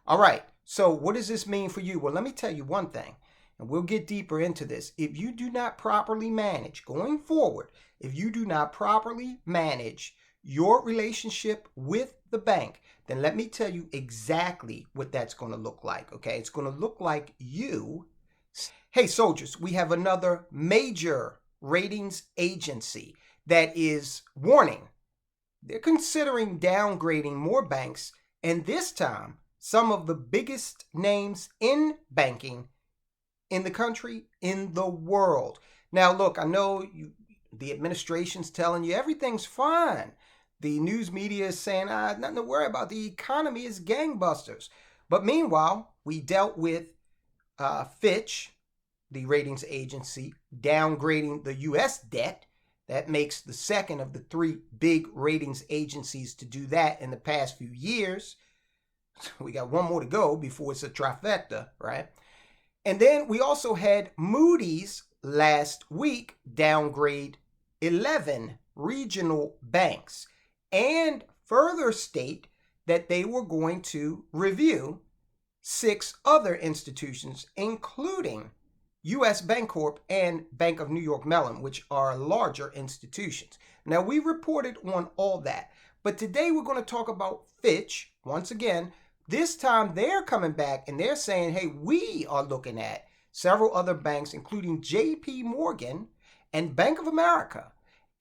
All right. So what does this mean for you? Well, let me tell you one thing, and we'll get deeper into this. If you do not properly manage going forward, if you do not properly manage your relationship with the bank, then let me tell you exactly what that's going to look like. Okay. It's going to look like you. Hey, soldiers, we have another major ratings agency that is warning. They're considering downgrading more banks, and this time, some of the biggest names in banking in the country, in the world. Now, look, I know the administration's telling you everything's fine. The news media is saying, nothing to worry about. The economy is gangbusters. But meanwhile, we dealt with Fitch, the ratings agency, downgrading the U.S. debt. That makes the second of the three big ratings agencies to do that in the past few years. We got one more to go before it's a trifecta, right? And then we also had Moody's last week downgrade 11 regional banks and further state that they were going to review 6 other institutions, including US Bancorp and Bank of New York Mellon, which are larger institutions. Now, we reported on all that, but today we're going to talk about Fitch once again. This time they're coming back and they're saying, hey, we are looking at several other banks, including JP Morgan and Bank of America.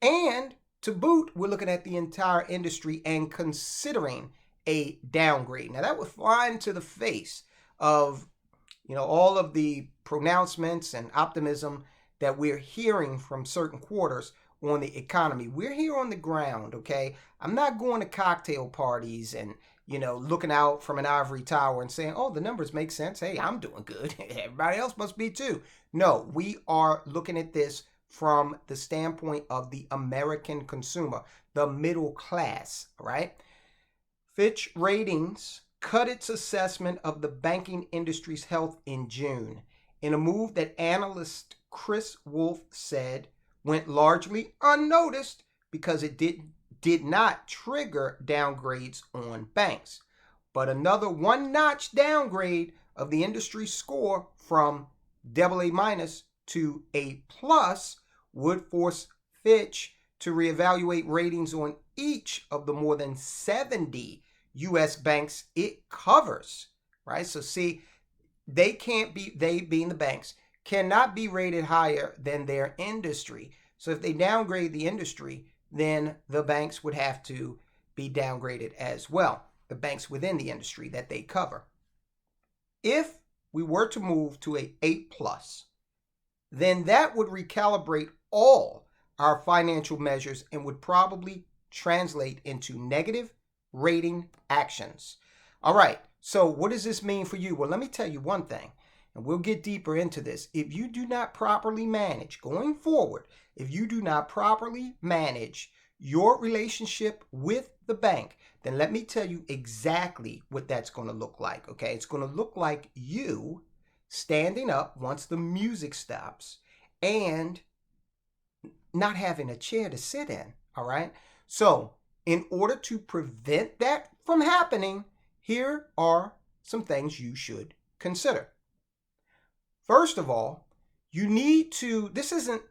And to boot, we're looking at the entire industry and considering a downgrade. Now, that would fly into the face of all of the pronouncements and optimism that we're hearing from certain quarters on the economy. We're here on the ground, okay? I'm not going to cocktail parties and, looking out from an ivory tower and saying, oh, the numbers make sense. Hey, I'm doing good. Everybody else must be too. No, we are looking at this from the standpoint of the American consumer, the middle class, right? Fitch Ratings cut its assessment of the banking industry's health in June in a move that analyst Chris Wolf said went largely unnoticed because it did not trigger downgrades on banks. But another one-notch downgrade of the industry score from AA- to A+ would force Fitch to reevaluate ratings on each of the more than 70 U.S. banks it covers, right? So see, they being the banks, cannot be rated higher than their industry. So if they downgrade the industry, then the banks would have to be downgraded as well, the banks within the industry that they cover. If we were to move to a A+, then that would recalibrate all our financial measures and would probably translate into negative rating actions. All right, so what does this mean for you? Well, let me tell you one thing, and we'll get deeper into this. If you do not properly manage going forward, if you do not properly manage your relationship with the bank, then let me tell you exactly what that's going to look like, okay? It's going to look like you standing up once the music stops and not having a chair to sit in, all right? So in order to prevent that from happening, here are some things you should consider. First of all, you need to, this isn't,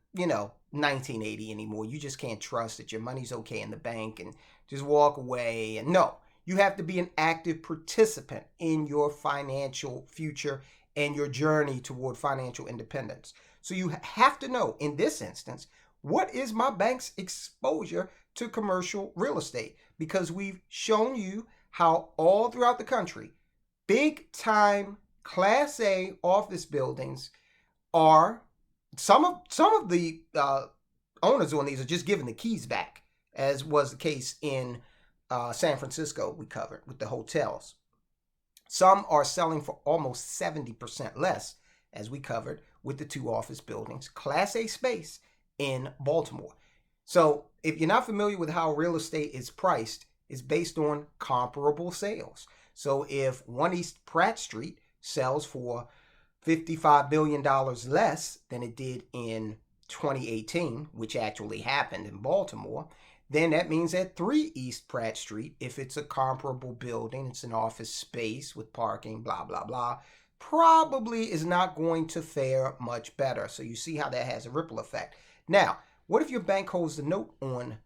1980 anymore. You just can't trust that your money's okay in the bank and just walk away. And no, you have to be an active participant in your financial future and your journey toward financial independence. So you have to know, in this instance, what is my bank's exposure to commercial real estate? Because we've shown you how all throughout the country, big time Class A office buildings are, some of the owners on these are just giving the keys back, as was the case in San Francisco we covered with the hotels. Some are selling for almost 70% less, as we covered with the 2 office buildings, Class A space in Baltimore. So if you're not familiar with how real estate is priced, it's based on comparable sales. So if 1 East Pratt Street sells for $55 billion less than it did in 2018, which actually happened in Baltimore, then that means at 3 East Pratt Street, if it's a comparable building, it's an office space with parking, blah, blah, blah, probably is not going to fare much better. So you see how that has a ripple effect. Now, what if your bank holds the note on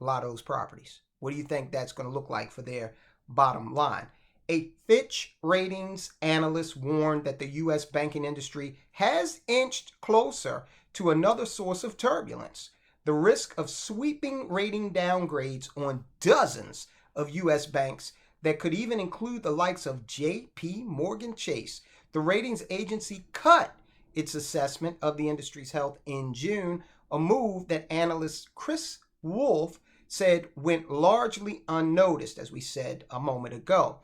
a lot of those properties? What do you think that's going to look like for their bottom line? A Fitch ratings analyst warned that the U.S. banking industry has inched closer to another source of turbulence: the risk of sweeping rating downgrades on dozens of U.S. banks that could even include the likes of J.P. Morgan Chase. The ratings agency cut its assessment of the industry's health in June, a move that analyst Chris Wolf said went largely unnoticed, as we said a moment ago.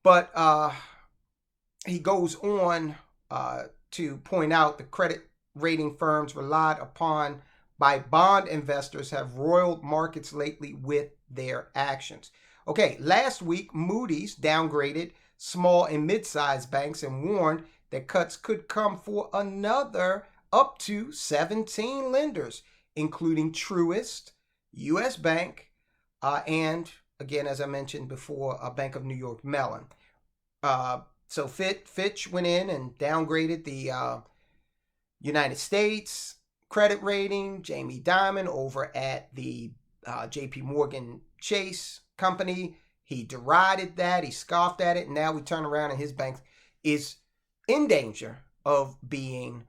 But he goes on to point out the credit rating firms relied upon by bond investors have roiled markets lately with their actions. Okay, last week, Moody's downgraded small and mid-sized banks and warned that cuts could come for another up to 17 lenders, including Truist, US Bank, and again, as I mentioned before, Bank of New York Mellon. So Fitch went in and downgraded the United States credit rating. Jamie Dimon over at the J.P. Morgan Chase company, he derided that, he scoffed at it, and now we turn around and his bank is in danger of being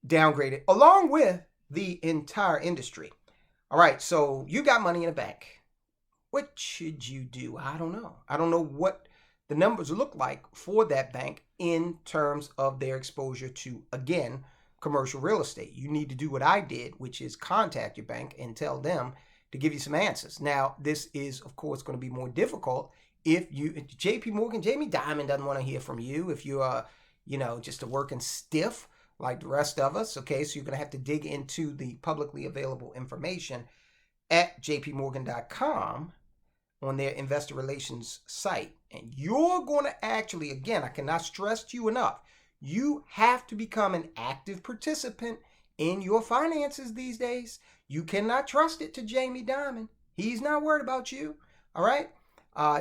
downgraded, along with the entire industry. All right, so you got money in a bank. What should you do? I don't know. I don't know what the numbers look like for that bank in terms of their exposure to, again, commercial real estate. You need to do what I did, which is contact your bank and tell them to give you some answers. Now, this is, of course, going to be more difficult if JP Morgan, Jamie Dimon doesn't want to hear from you. If you're, just a working stiff like the rest of us, okay? So you're going to have to dig into the publicly available information at jpmorgan.com on their investor relations site. And you're going to actually, again, I cannot stress to you enough, you have to become an active participant in your finances these days. You cannot trust it to Jamie Dimon. He's not worried about you, all right?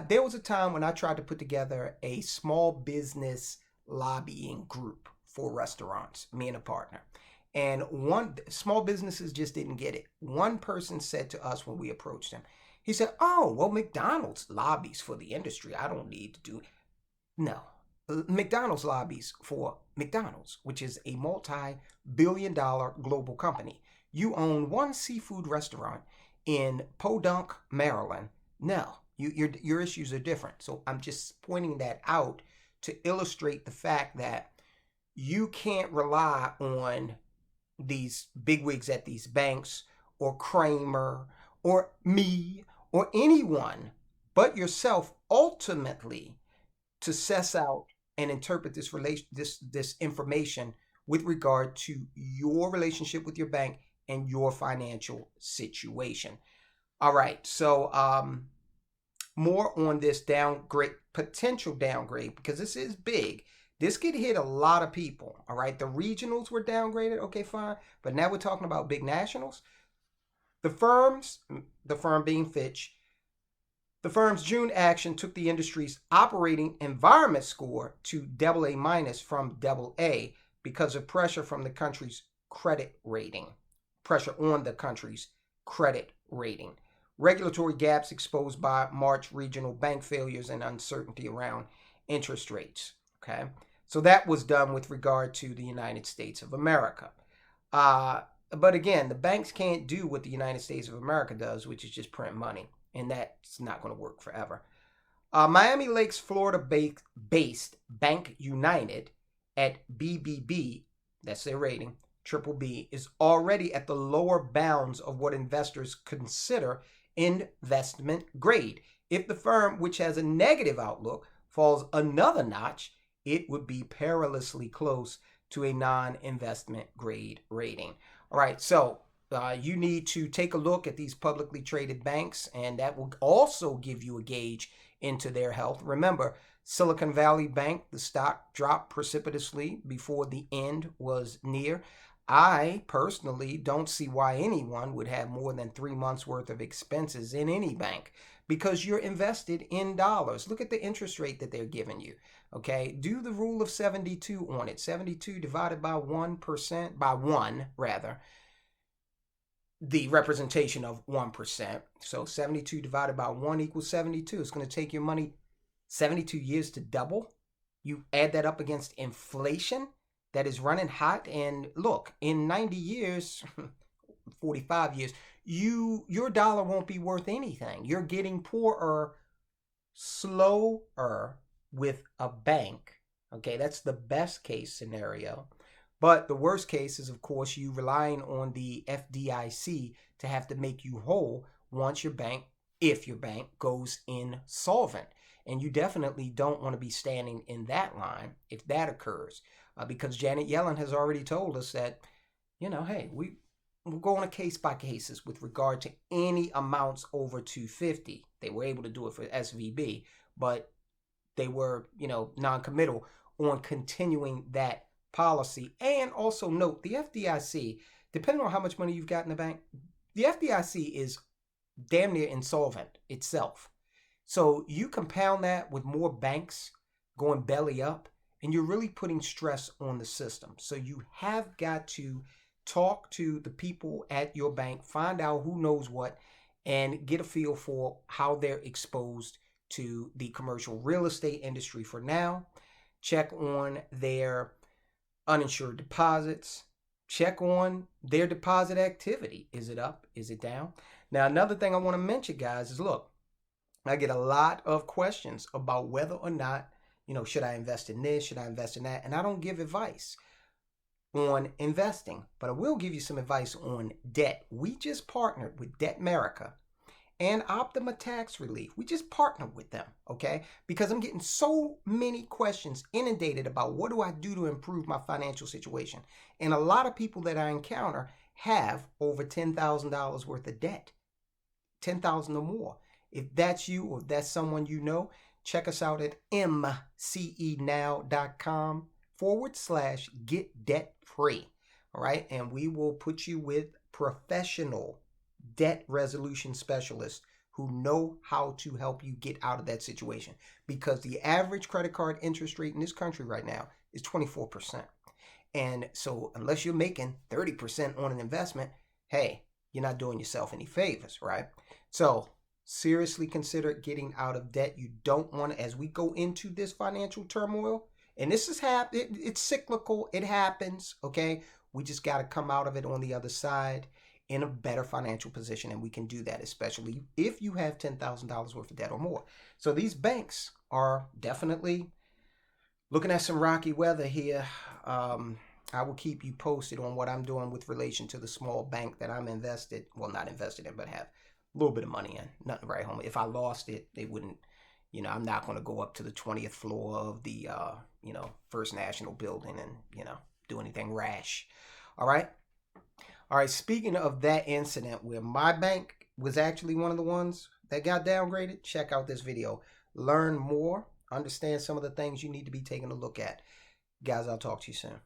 There was a time when I tried to put together a small business lobbying group for restaurants, me and a partner. And small businesses just didn't get it. One person said to us when we approached him, he said, "Oh, well, McDonald's lobbies for the industry. I don't need to do it." No, McDonald's lobbies for McDonald's, which is a multi-billion-dollar global company. You own one seafood restaurant in Podunk, Maryland. No, your issues are different. So I'm just pointing that out to illustrate the fact that you can't rely on these bigwigs at these banks or Kramer or me or anyone but yourself ultimately to suss out and interpret this information with regard to your relationship with your bank and your financial situation. All right, so more on this potential downgrade, because this is big. This could hit a lot of people, all right? The regionals were downgraded, okay, fine. But now we're talking about big nationals. The firm being Fitch, the firm's June action took the industry's operating environment score to AA- from AA because of pressure from the country's credit rating. Pressure on the country's credit rating. Regulatory gaps exposed by March regional bank failures and uncertainty around interest rates. Okay, so that was done with regard to the United States of America. But again, the banks can't do what the United States of America does, which is just print money, and that's not going to work forever. Miami Lakes, Florida-based Bank United at BBB, that's their rating, triple B, is already at the lower bounds of what investors consider investment grade. If the firm, which has a negative outlook, falls another notch, it would be perilously close to a non-investment grade rating. All right, so you need to take a look at these publicly traded banks, and that will also give you a gauge into their health. Remember, Silicon Valley Bank, the stock dropped precipitously before the end was near. I personally don't see why anyone would have more than 3 months worth of expenses in any bank because you're invested in dollars. Look at the interest rate that they're giving you. Okay, do the rule of 72 on it. 72 divided by 1%, by 1 rather, the representation of 1%. So 72 divided by 1 equals 72. It's going to take your money 72 years to double. You add that up against inflation that is running hot, and look, in 90 years, 45 years, your dollar won't be worth anything. You're getting poorer, slower with a bank. Okay, that's the best case scenario. But the worst case is, of course, you relying on the FDIC to have to make you whole once your bank, if your bank goes insolvent. And you definitely don't want to be standing in that line if that occurs. Because Janet Yellen has already told us that, hey, we'll go on a case by cases with regard to any amounts over 250. They were able to do it for SVB, but they were, non-committal on continuing that policy. And also note, the FDIC, depending on how much money you've got in the bank, the FDIC is damn near insolvent itself. So you compound that with more banks going belly up, and you're really putting stress on the system. So you have got to talk to the people at your bank, find out who knows what, and get a feel for how they're exposed to the commercial real estate industry for now. Check on their uninsured deposits. Check on their deposit activity. Is it up? Is it down? Now, another thing I want to mention, guys, is look, I get a lot of questions about whether or not, should I invest in this? Should I invest in that? And I don't give advice on investing, but I will give you some advice on debt. We just partnered with Debt America and Optima Tax Relief. We just partnered with them, okay? Because I'm getting so many questions inundated about what do I do to improve my financial situation. And a lot of people that I encounter have over $10,000 worth of debt, $10,000 or more. If that's you or if that's someone you know, check us out at mcenow.com/get debt free. All right. And we will put you with professional debt resolution specialists who know how to help you get out of that situation, because the average credit card interest rate in this country right now is 24%. And so unless you're making 30% on an investment, hey, you're not doing yourself any favors, right? So seriously consider getting out of debt. You don't want to, as we go into this financial turmoil, and this is it's cyclical, it happens, okay? We just got to come out of it on the other side in a better financial position, and we can do that, especially if you have $10,000 worth of debt or more. So these banks are definitely looking at some rocky weather here. I will keep you posted on what I'm doing with relation to the small bank that I'm invested, well, not invested in, but have a little bit of money in, nothing right home. If I lost it, they wouldn't, I'm not going to go up to the 20th floor of the, First National building and, do anything rash. All right. Speaking of that incident where my bank was actually one of the ones that got downgraded, check out this video. Learn more, understand some of the things you need to be taking a look at. Guys, I'll talk to you soon.